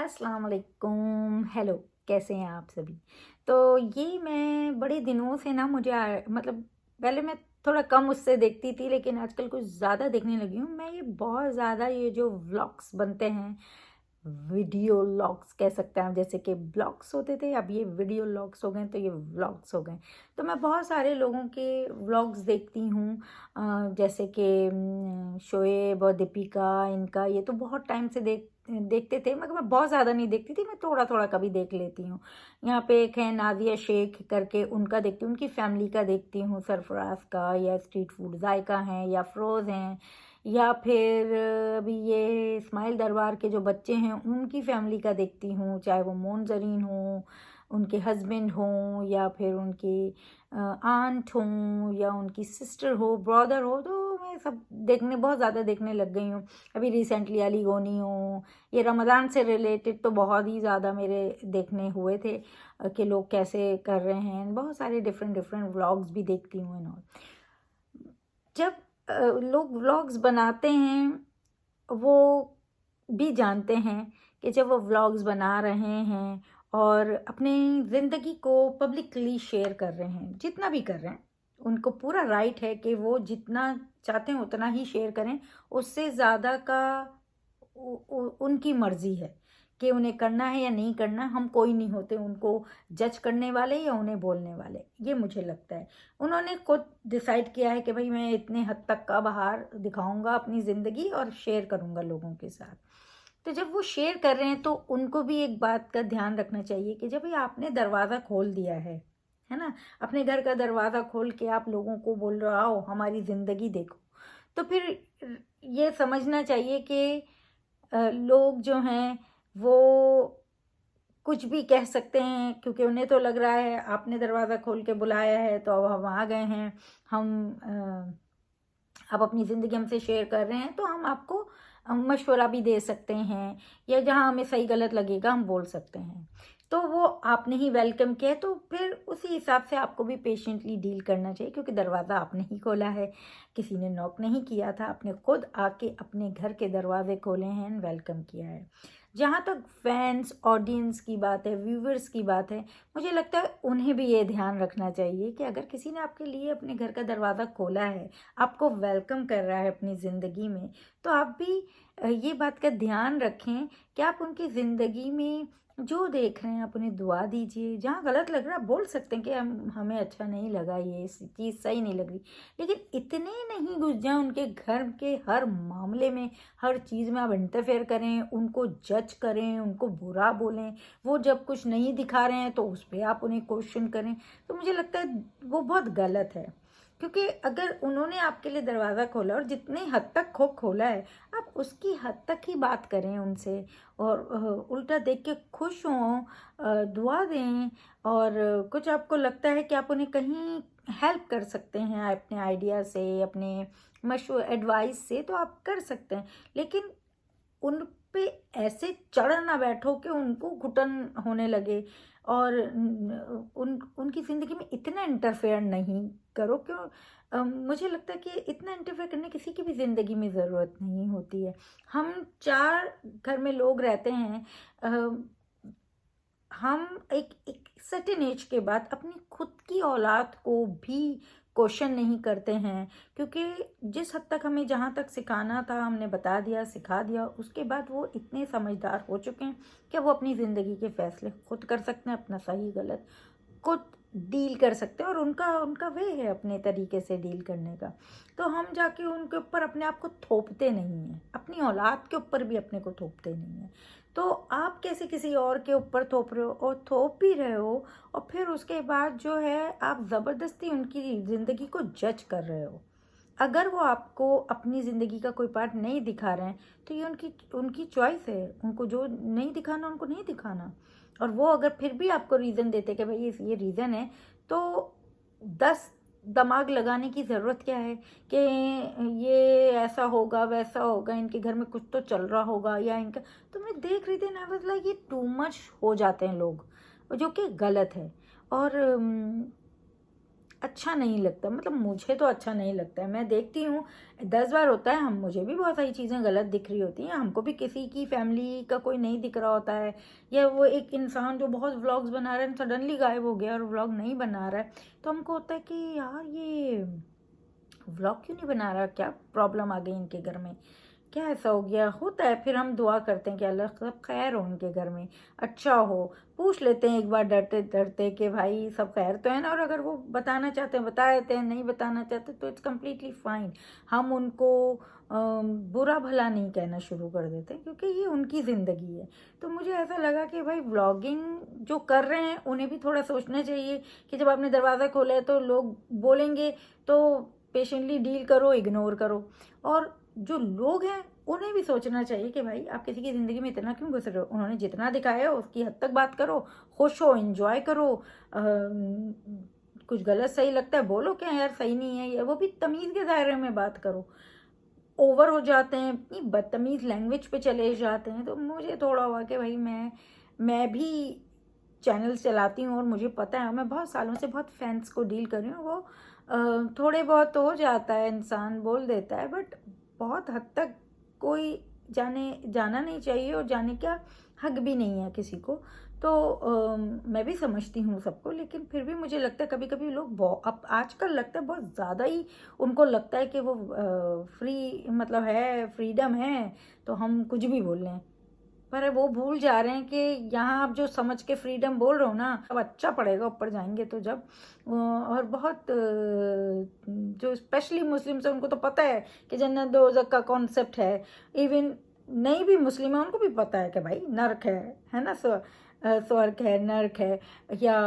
अस्सलाम वालेकुम। हेलो, कैसे हैं आप सभी? तो ये मैं बड़े दिनों से ना मतलब पहले मैं थोड़ा कम उससे देखती थी, लेकिन आजकल कुछ ज़्यादा देखने लगी हूँ। मैं ये बहुत ज़्यादा ये जो व्लॉग्स बनते हैं, वीडियो लॉग्स कह सकते हैं आप, जैसे कि ब्लॉग्स होते थे, अब ये वीडियो लॉग्स हो गए, तो ये व्लॉग्स हो गए। तो मैं बहुत सारे लोगों के व्लॉग्स देखती हूँ। जैसे कि शोएब और दीपिका, इनका ये तो बहुत टाइम से देखते थे, मगर मैं बहुत ज़्यादा नहीं देखती थी, मैं थोड़ा थोड़ा कभी देख लेती हूँ। यहाँ पे एक है नादिया शेख करके, उनका देखती हूँ, उनकी फैमिली का देखती हूँ, सरफराज का, या स्ट्रीट फूड जायका हैं, या फ़रोज़ हैं, या फिर अभी ये इस्माइल दरबार के जो बच्चे हैं उनकी फैमिली का देखती हूँ, चाहे वो मोन जरीन हो, उनके हस्बैंड हों, या फिर उनकी आंट हों, या उनकी सिस्टर हो, ब्रदर हो। तो मैं सब देखने बहुत ज़्यादा देखने लग गई हूँ। अभी रिसेंटली अली गोनी हो, ये रमज़ान से रिलेटेड तो बहुत ही ज़्यादा मेरे देखने हुए थे कि लोग कैसे कर रहे हैं। बहुत सारे डिफरेंट डिफरेंट व्लॉग्स भी देखती हूँ एंड ऑल। जब लोग व्लॉग्स बनाते हैं, वो भी जानते हैं कि जब वो व्लॉग्स बना रहे हैं और अपनी ज़िंदगी को पब्लिकली शेयर कर रहे हैं, जितना भी कर रहे हैं, उनको पूरा राइट है कि वो जितना चाहते हैं उतना ही शेयर करें। उससे ज़्यादा का उनकी मर्ज़ी है कि उन्हें करना है या नहीं करना। हम कोई नहीं होते उनको जज करने वाले या उन्हें बोलने वाले, ये मुझे लगता है। उन्होंने खुद डिसाइड किया है कि भाई मैं इतने हद तक का बाहर दिखाऊंगा अपनी ज़िंदगी और शेयर करूंगा लोगों के साथ। तो जब वो शेयर कर रहे हैं तो उनको भी एक बात का ध्यान रखना चाहिए कि जब भी आपने दरवाज़ा खोल दिया है ना, अपने घर का दरवाज़ा खोल के आप लोगों को बोल रहे हो आओ हमारी ज़िंदगी देखो, तो फिर ये समझना चाहिए कि लोग जो हैं वो कुछ भी कह सकते हैं, क्योंकि उन्हें तो लग रहा है आपने दरवाज़ा खोल के बुलाया है तो अब हम आ गए हैं, हम आप अपनी ज़िंदगी हमसे शेयर कर रहे हैं, तो हम आपको मशवरा भी दे सकते हैं, या जहाँ हमें सही गलत लगेगा हम बोल सकते हैं। तो वो आपने ही वेलकम किया है, तो फिर उसी हिसाब से आपको भी पेशेंटली डील करना चाहिए, क्योंकि दरवाज़ा आपने ही खोला है, किसी ने नॉक नहीं किया था, आपने खुद आके अपने घर के दरवाजे खोले हैं एंड वेलकम किया है। जहाँ तक फैंस ऑडियंस की बात है, व्यूवर्स की बात है, मुझे लगता है उन्हें भी ये ध्यान रखना चाहिए कि अगर किसी ने आपके लिए अपने घर का दरवाज़ा खोला है, आपको वेलकम कर रहा है अपनी ज़िंदगी में, तो आप भी ये बात का ध्यान रखें कि आप उनकी ज़िंदगी में जो देख रहे हैं आप उन्हें दुआ दीजिए। जहाँ गलत लग रहा है बोल सकते हैं कि हमें अच्छा नहीं लगा, ये चीज़ सही नहीं लग रही, लेकिन इतने नहीं घुस जाएं उनके घर के हर मामले में, हर चीज़ में आप इंटरफेयर करें, उनको जज करें, उनको बुरा बोलें। वो जब कुछ नहीं दिखा रहे हैं तो उस पर आप उन्हें क्वेश्चन करें, तो मुझे लगता है वो बहुत गलत है। क्योंकि अगर उन्होंने आपके लिए दरवाज़ा खोला और जितने हद तक खोला है, आप उसकी हद तक ही बात करें उनसे, और उल्टा देख के खुश हों, दुआ दें, और कुछ आपको लगता है कि आप उन्हें कहीं हेल्प कर सकते हैं अपने आइडिया से, अपने एडवाइस से, तो आप कर सकते हैं। लेकिन उन पे ऐसे चढ़ ना बैठो कि उनको घुटन होने लगे, और उनकी ज़िंदगी में इतना इंटरफेयर नहीं करो। क्यों? मुझे लगता है कि इतना इंटरफेयर करने किसी की भी ज़िंदगी में ज़रूरत नहीं होती है। हम 4 घर में लोग रहते हैं, अ, हम एक एक सर्टेन एज के बाद अपनी खुद की औलाद को भी क्वेश्चन नहीं करते हैं, क्योंकि जिस हद तक हमें जहाँ तक सिखाना था हमने बता दिया, सिखा दिया, उसके बाद वो इतने समझदार हो चुके हैं कि वो अपनी ज़िंदगी के फैसले खुद कर सकते हैं, अपना सही गलत खुद डील कर सकते हैं, और उनका उनका वे है अपने तरीके से डील करने का। तो हम जाके उनके ऊपर अपने आप को थोपते नहीं हैं, अपनी औलाद के ऊपर भी अपने को थोपते नहीं हैं। तो आप कैसे किसी और के ऊपर थोप रहे हो, और थोप भी रहे हो, और फिर उसके बाद जो है आप ज़बरदस्ती उनकी ज़िंदगी को जज कर रहे हो। अगर वो आपको अपनी ज़िंदगी का कोई पार्ट नहीं दिखा रहे हैं, तो ये उनकी उनकी चॉइस है, उनको जो नहीं दिखाना उनको नहीं दिखाना। और वो अगर फिर भी आपको रीज़न देते कि भाई ये रीज़न है, तो 10 दिमाग लगाने की ज़रूरत क्या है कि ये ऐसा होगा, वैसा होगा, इनके घर में कुछ तो चल रहा होगा, या इनका। तो मैं देख रही थी ना, वाज लाइक ये टू मच हो जाते हैं लोग, जो कि गलत है। और अच्छा नहीं लगता, मतलब मुझे तो अच्छा नहीं लगता है। मैं देखती हूँ 10 बार होता है, हम मुझे भी बहुत सारी चीज़ें गलत दिख रही होती हैं, हमको भी किसी की फैमिली का कोई नहीं दिख रहा होता है, या वो एक इंसान जो बहुत व्लॉग्स बना रहा है सडनली गायब हो गया और व्लॉग नहीं बना रहा है, तो हमको होता है कि यार ये व्लॉग क्यों नहीं बना रहा, क्या प्रॉब्लम आ गई इनके घर में, क्या ऐसा हो गया होता है। फिर हम दुआ करते हैं कि अल्लाह सब खैर हो उनके घर में, अच्छा हो। पूछ लेते हैं एक बार डरते डरते कि भाई सब खैर तो है ना, और अगर वो बताना चाहते हैं बता देते हैं, नहीं बताना चाहते तो इट्स कम्प्लीटली फाइन। हम उनको बुरा भला नहीं कहना शुरू कर देते, क्योंकि ये उनकी ज़िंदगी है। तो मुझे ऐसा लगा कि भाई व्लॉगिंग जो कर रहे हैं उन्हें भी थोड़ा सोचना चाहिए कि जब आपने दरवाज़ा खोला है तो लोग बोलेंगे, तो पेशेंटली डील करो, इग्नोर करो। और जो लोग हैं उन्हें भी सोचना चाहिए कि भाई आप किसी की ज़िंदगी में इतना क्यों घुस रहे हो, उन्होंने जितना दिखाया है उसकी हद तक बात करो, खुश हो, इंजॉय करो। कुछ गलत सही लगता है बोलो क्या यार सही नहीं है, ये वो भी तमीज़ के दायरे में बात करो। ओवर हो जाते हैं, इतनी बदतमीज़ लैंग्वेज पे चले जाते हैं, तो मुझे थोड़ा हुआ कि भाई मैं भी चैनल्स चलाती हूँ और मुझे पता है, मैं बहुत सालों से बहुत फैंस को डील कर रही हूँ। वो थोड़े बहुत तो हो जाता है, इंसान बोल देता है, बट बहुत हद तक कोई जाना नहीं चाहिए, और जाने का हक भी नहीं है किसी को। तो मैं भी समझती हूँ सबको, लेकिन फिर भी मुझे लगता है कभी कभी लोग अब आजकल लगता है बहुत ज़्यादा ही उनको लगता है कि वो फ्री मतलब है, फ्रीडम है, तो हम कुछ भी बोल लें। पर वो भूल जा रहे हैं कि यहाँ आप जो समझ के फ्रीडम बोल रहे हो ना, अब अच्छा पड़ेगा ऊपर जाएंगे तो जब और बहुत जो स्पेशली मुस्लिम्स हैं उनको तो पता है कि जन्नत दोज़ख का कॉन्सेप्ट है। इवन नहीं भी मुस्लिम है उनको भी पता है कि भाई नर्क है ना, स्वर्ग है, नर्क है, या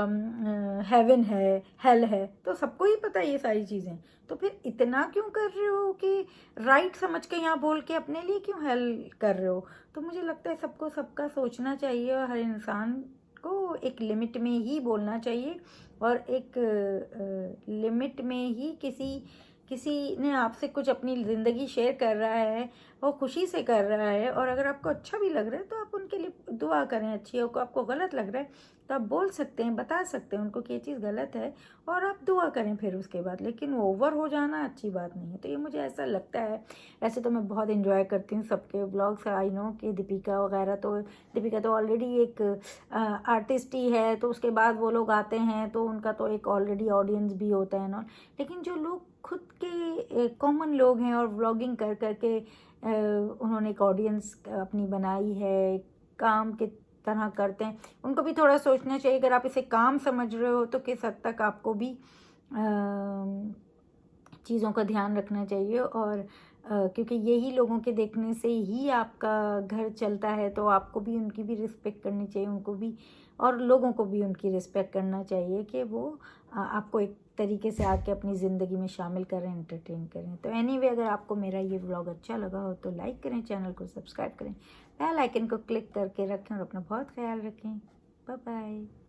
हेवन है, हेल है, तो सबको ही पता है ये सारी चीज़ें। तो फिर इतना क्यों कर रहे हो कि राइट समझ के यहाँ बोल के अपने लिए क्यों हेल कर रहे हो। तो मुझे लगता है सबको सबका सोचना चाहिए, और हर इंसान को एक लिमिट में ही बोलना चाहिए, और एक लिमिट में ही किसी किसी ने आपसे कुछ अपनी ज़िंदगी शेयर कर रहा है, वो खुशी से कर रहा है, और अगर आपको अच्छा भी लग रहा है तो आप उनके लिए दुआ करें अच्छी हो। आपको गलत लग रहा है तो आप बोल सकते हैं, बता सकते हैं उनको कि ये चीज़ गलत है, और आप दुआ करें फिर उसके बाद, लेकिन ओवर हो जाना अच्छी बात नहीं है। तो ये मुझे ऐसा लगता है। वैसे तो मैं बहुत इन्जॉय करती हूँ सबके ब्लॉग्स, आई नो कि दीपिका वगैरह, तो दीपिका तो ऑलरेडी एक आर्टिस्ट ही है, तो उसके बाद वो लोग आते हैं तो उनका तो एक ऑलरेडी ऑडियंस भी होता है ना। लेकिन जो लोग खुद के कॉमन लोग हैं और व्लॉगिंग कर करके उन्होंने एक ऑडियंस अपनी बनाई है, काम के तरह करते हैं, उनको भी थोड़ा सोचना चाहिए। अगर आप इसे काम समझ रहे हो तो किस हद तक आपको भी चीज़ों का ध्यान रखना चाहिए। और क्योंकि यही लोगों के देखने से ही आपका घर चलता है, तो आपको भी उनकी भी रिस्पेक्ट करनी चाहिए, उनको भी और लोगों को भी उनकी रिस्पेक्ट करना चाहिए कि वो आपको एक तरीके से आके अपनी ज़िंदगी में शामिल करें, एंटरटेन करें। तो एनीवे, अगर आपको मेरा ये व्लॉग अच्छा लगा हो तो लाइक करें, चैनल को सब्सक्राइब करें, बेल आइकन को क्लिक करके रखें, और अपना बहुत ख्याल रखें। Bye bye.